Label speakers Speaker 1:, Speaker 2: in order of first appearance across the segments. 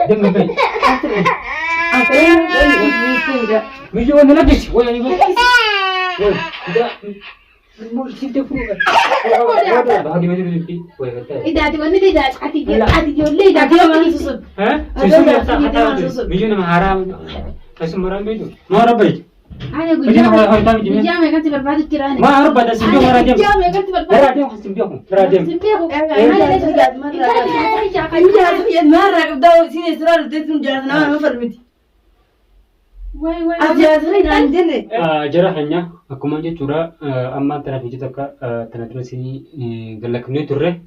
Speaker 1: Dengar Miju mana lagi? Oh yang ini. Oh, tidak. Mau cinta pun. Bagi maju nanti. Oh yang kata.
Speaker 2: Tidak, tidak. Hati jolly. Hati mana susun?
Speaker 1: Hah? Susun apa? Miju nama haram. Kasih marah itu. Marah baik.
Speaker 2: Ayo gujam kan tiba baju tirani.
Speaker 1: Marah pada sini marah jam.
Speaker 2: Gujam kan tiba baju.
Speaker 1: Marah jam simpiok. Marah jam.
Speaker 2: Simpiok.
Speaker 3: marah kau sini selalu tetap jalan nama permit.
Speaker 1: Jarahnya aku manja curah amma tanah biji taka tanah terus ini galaknya turre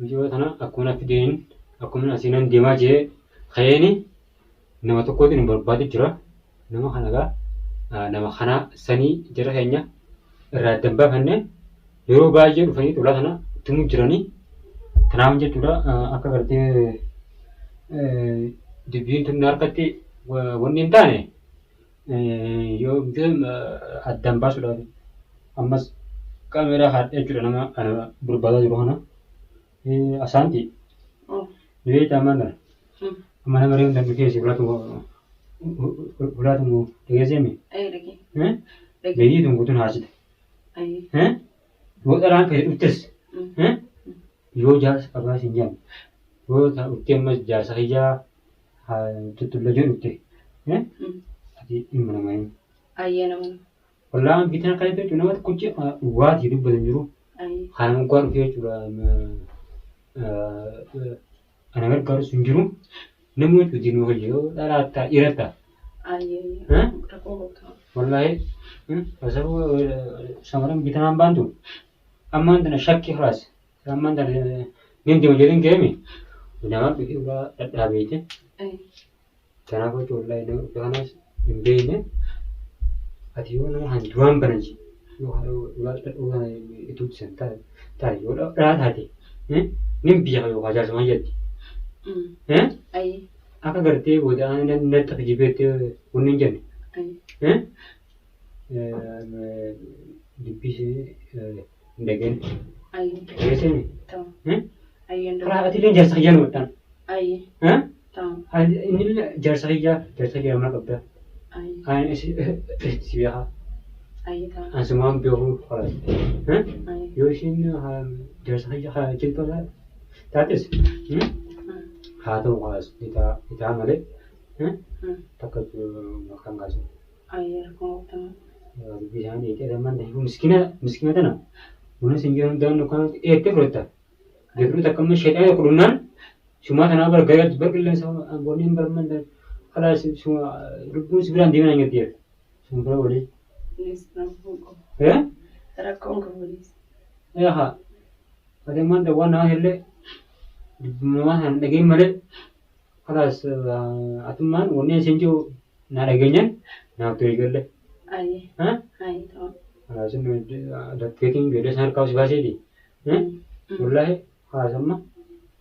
Speaker 1: biji tanah aku nak fidein aku mana asinan dema je khayani nama tu kau ini berbadi curah nama khana sani jarahnya radamba khane yo baje rufani tulah tanah tumu jerani tanah manja curah aku kerja dibikin tu narkati wanin tane yo mungkin adam pas sudah amas kamera hati juga nama berbeda di ruangan asanti jadi taman mana mereka dan mikir sih bulat tunggu tiga jam jadi tunggu tuh hasil buat orang kerja utus yo jas apa sinjam buat utem mas jasa hija tutul lajon utte Jadi mana main?
Speaker 3: Ayah nama.
Speaker 1: Kalau kita nak kaya tu cuma kunci buat hidup berjuru. Kalau kau rufia cuma anak kau sunjuru, namun tu jenuh je, tak irata.
Speaker 3: Ayah.
Speaker 1: Wallahi, pasal samaram kita nak bantu. Aman dan syakki keras, aman dan ni dia jadi kami. Jangan fikir ulah tak habis. Jangan kau culai tu jangan Imbene, hati orang hanjuan beranji. Ulah itu sentai, tapi ulah berat hati. Nimpiah yo wajar semua jadi. Apa kerja buat anda net tapi jibet unin jen. Dipisi degen. Biasa ni. Kalau hati ni jasa kian bukan. Ini jasa kian mana kata. Siapa? Semua biru kalau, Yosin jasa hanya cinta lah, tatis, hatu was kita ambil, takut makan gas. Bisa ni kita mana miskin tu na, mana singgah dan nukan berita kamu syaitan kerunan, cuma tanah bergaya bergelan sama bonin berman kalau semua rukun sebelah di mana dia, semua boleh.
Speaker 3: Terakong kepolis.
Speaker 1: Ya, ada mana wana hele, mana lagi mana, kalau atuman warna senju naragenyan, nak tu ikan le.
Speaker 3: Ayah.
Speaker 1: Kalau semua ada keting beda sangat kau sebasi di, mulai kalau sama,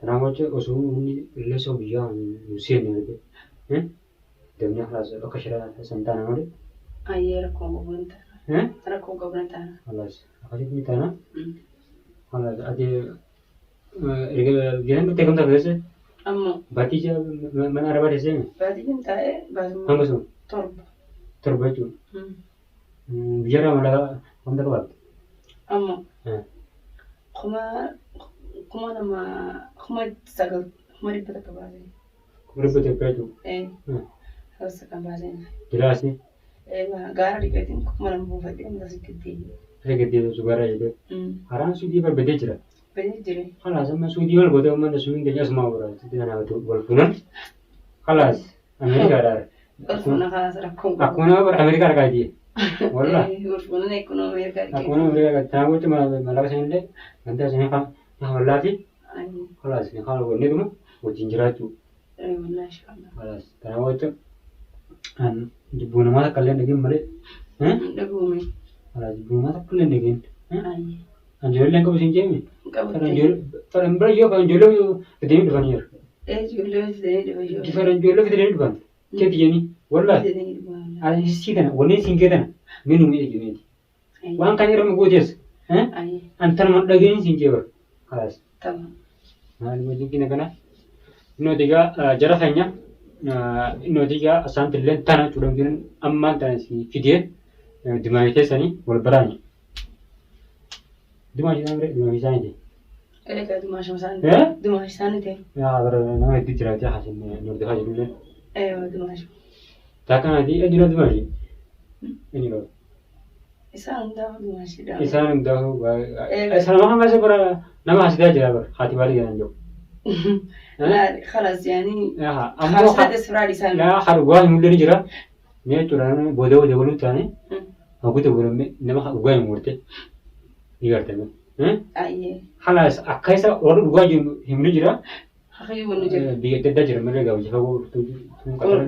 Speaker 1: tanah macam usul ni lesu biar usia ni ada, Dunia kelas okasiran santana mana?
Speaker 3: Ayah rakong keberantan. Rakong keberantan.
Speaker 1: Kelas, apa sih ni tanah? Kelas ada, jangan tu tekam tak biasa.
Speaker 3: Amma.
Speaker 1: Bati je mana ada bati je?
Speaker 3: Bati je tak baru.
Speaker 1: Hangga su? Terbaju. Biar mana mana kau?
Speaker 3: Amma. Kuma nama sagal ribet kabar.
Speaker 1: Ribet baju.
Speaker 3: Harus kabar ni.
Speaker 1: Jelas ni.
Speaker 3: Gara dikatin kuma nama buat dia masih kecil.
Speaker 1: Kecil tu sugara itu. Harang sudi berbeda je.
Speaker 3: Beda je.
Speaker 1: Kalau sama sudi orang bodoh mana sudi dia semua orang. Tidak nak tu berpunan. Kalau Amerika ada.
Speaker 3: Berpunan kalau rakong.
Speaker 1: Aku nak Amerika ada kaji. Wallah.
Speaker 3: Berpunan ekonomi Amerika.
Speaker 1: Aku nak Amerika. Tahu cuma malah sendiri. Nanti saya nak wallah sih. Kalau sih kalau ni tu mah, ujian jerat tu.
Speaker 3: Wallah syallah.
Speaker 1: Kalau tahu itu. Di bulan mana kalian lagi mari?
Speaker 3: Dagumi.
Speaker 1: Kalau di bulan mana kalian lagi?
Speaker 3: Ayah.
Speaker 1: Anjur yang kau sinjai ni?
Speaker 3: Kau
Speaker 1: Kalau berai yo kalau anjur yo kedai depan ni.
Speaker 3: Jual sedih depan yo.
Speaker 1: Kalau anjur yo kedai depan. Jadi ni, wallah. Ada hissi kan, warna singgah kan, minum ini jadi. Wang kan iram gojes, antar mat lagi ni singgah. خلاص
Speaker 3: تمام
Speaker 1: هذا ما جينا كنا إنه تيجا جرفنا إنه تيجا أسانت اللي تانا تقولون كنا أما تانا فيديو دماغي كيساني والبراني دماغي نامر دماغي ساني
Speaker 3: إيه كده دماغ شمسان
Speaker 1: إيه
Speaker 3: دماغ شمسان تي
Speaker 1: يا عبر نامر دي جراتي حسن نور ده حاجة ولا
Speaker 3: أيوة دماغ
Speaker 1: تاكنا دي أجنو دماغي أجنو
Speaker 3: إنسان ده دماغ شدا
Speaker 1: إنسان ده إنسان ما هم بس برا نما حسدا جرابر خاتي بالي جانجو
Speaker 3: لا خلاص يعني
Speaker 1: يا
Speaker 3: خلاص هذا سفرة لسان
Speaker 1: لا خارجوا هم اللي جرا مية ترانا بودو بودو تاني aku tuh belum nama gua yang murti, iya kan?
Speaker 3: أيه
Speaker 1: خلاص أكيسا orang gua yang himni jira,
Speaker 3: أخي ونجر
Speaker 1: dia tidak jira mereka gak usah gua tuh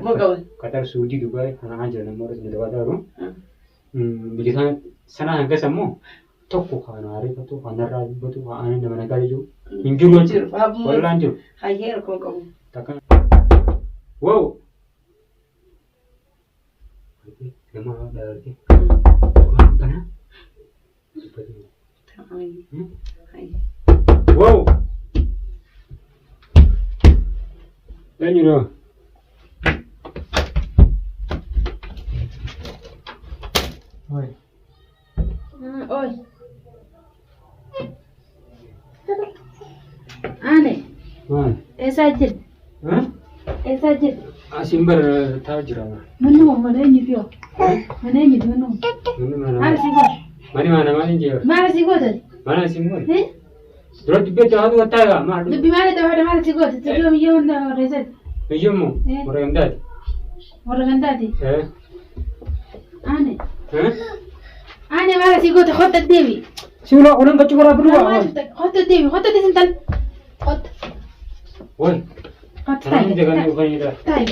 Speaker 3: ما قول
Speaker 1: kata suji juga karena aja nama orang itu kata orang, begitu sana angka semua, toko kan hari itu kan hari itu aneh nama kali itu, injur aja, kalau lanjut,
Speaker 3: هاي كم كم
Speaker 1: takkan, wow, lama dari mana?
Speaker 3: هاي
Speaker 1: Wow. Then you know. Oi.
Speaker 2: Oi. Aneh.
Speaker 1: Man.
Speaker 2: Sajid.
Speaker 1: Hah?
Speaker 2: Sajid.
Speaker 1: Asimbar tahu jira.
Speaker 2: Menu mana ini pio? Mana ini menu?
Speaker 1: Mana
Speaker 2: Mana sih gua?
Speaker 1: mana jira.
Speaker 2: Mana sih gua tadi?
Speaker 1: Mana simbar?
Speaker 2: Eh?
Speaker 1: Dulu tiba tu aku kata ya, mak.
Speaker 2: Lebih mana tahu ada mana sih gua? Tapi om yo na reset.
Speaker 1: Ijumu. Orang dah.
Speaker 2: Orang kan tadi. Aneh.
Speaker 1: Hah?
Speaker 2: Aneh mana sih gua? Khot dewi.
Speaker 1: Sila orang kacau kerap berdua.
Speaker 2: Khot dewi. Khot dewi sental. Khot.
Speaker 1: Woi.
Speaker 2: Khot
Speaker 1: Tangan
Speaker 2: tay.
Speaker 1: jangan bukan itu.
Speaker 2: Tay.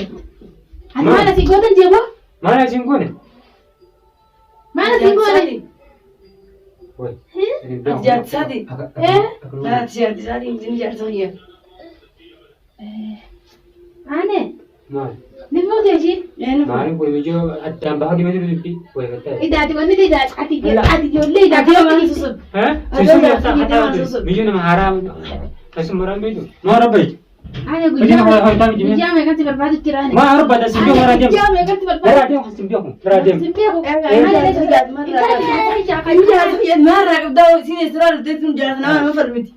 Speaker 2: Mana sih gua tadi gua?
Speaker 1: Mana simbar ni?
Speaker 2: Mana sih gua ni?
Speaker 1: Woi.
Speaker 3: جات سادي
Speaker 2: Eh?
Speaker 3: لا جات سادي يمكن جات سوية
Speaker 2: Aneh.
Speaker 1: Mana?
Speaker 2: Ni mau dia sih?
Speaker 3: يعني
Speaker 1: Mana pun baju ada bahag di mana tu? Woi kata.
Speaker 2: Ida ti wani ida ati jolle ida
Speaker 3: أكيد ما نسوس
Speaker 1: Hah?
Speaker 3: Ada
Speaker 1: Susu
Speaker 3: nggak?
Speaker 1: tak
Speaker 3: Ada
Speaker 1: kata
Speaker 3: nggak
Speaker 1: tu.
Speaker 3: susu?
Speaker 1: Baju nama haram. Kasih murah itu. Murah baik.
Speaker 2: Aneh
Speaker 1: Baju nama
Speaker 2: gujam.
Speaker 1: haram tahu jenis.
Speaker 2: Gujam kan tiba baju tirani.
Speaker 1: Ma harus pada simpion murah dia.
Speaker 2: Gujam kan tiba baju.
Speaker 1: Murah dia simpion. Murah dia.
Speaker 2: Simpi aku.
Speaker 3: جات ما راكب داو سيني سرال تسمع جات أنا ما فرمتي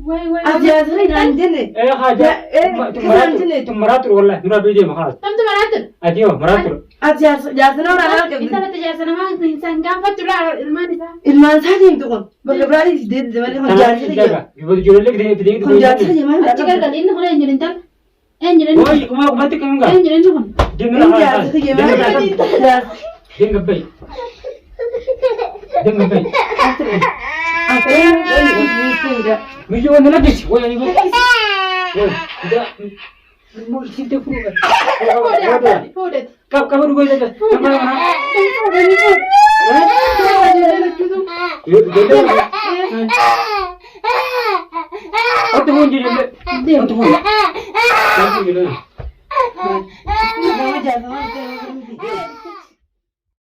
Speaker 2: Wai wai.
Speaker 3: أجات هاي عندنا
Speaker 1: Haja. Murah tu wallah. Murah baju mahal.
Speaker 2: Tam tu maratur.
Speaker 1: Adio murah tu.
Speaker 3: أجات جات أنا ولا
Speaker 2: Kita
Speaker 3: راكب
Speaker 2: bata jasa nama insan gafa tu lah mani sa.
Speaker 3: المال ثاني تقول بقبلالي في ديد زمان هم جات
Speaker 1: Tangan jaga. Baju jual lagi dia pergi tu.
Speaker 3: هم جات هاي ما
Speaker 2: Cikar kali ini kau enjulin tal. Enjulin.
Speaker 1: Woi, kamu mati kamu enggak?
Speaker 2: Enjulin tu kan.
Speaker 1: Dia
Speaker 3: هم
Speaker 1: murah.
Speaker 3: جات هاي ما جات
Speaker 1: Dia ngebai. Dia ngebai. Baju mana lagi? Woi ini. Woi, tidak. Mau cinta pun.
Speaker 2: Hodet.
Speaker 1: Kamu dua saja. Kamu mana? Atau pun jadi. Atau pun. Atau pun jadi.
Speaker 3: ما جات ما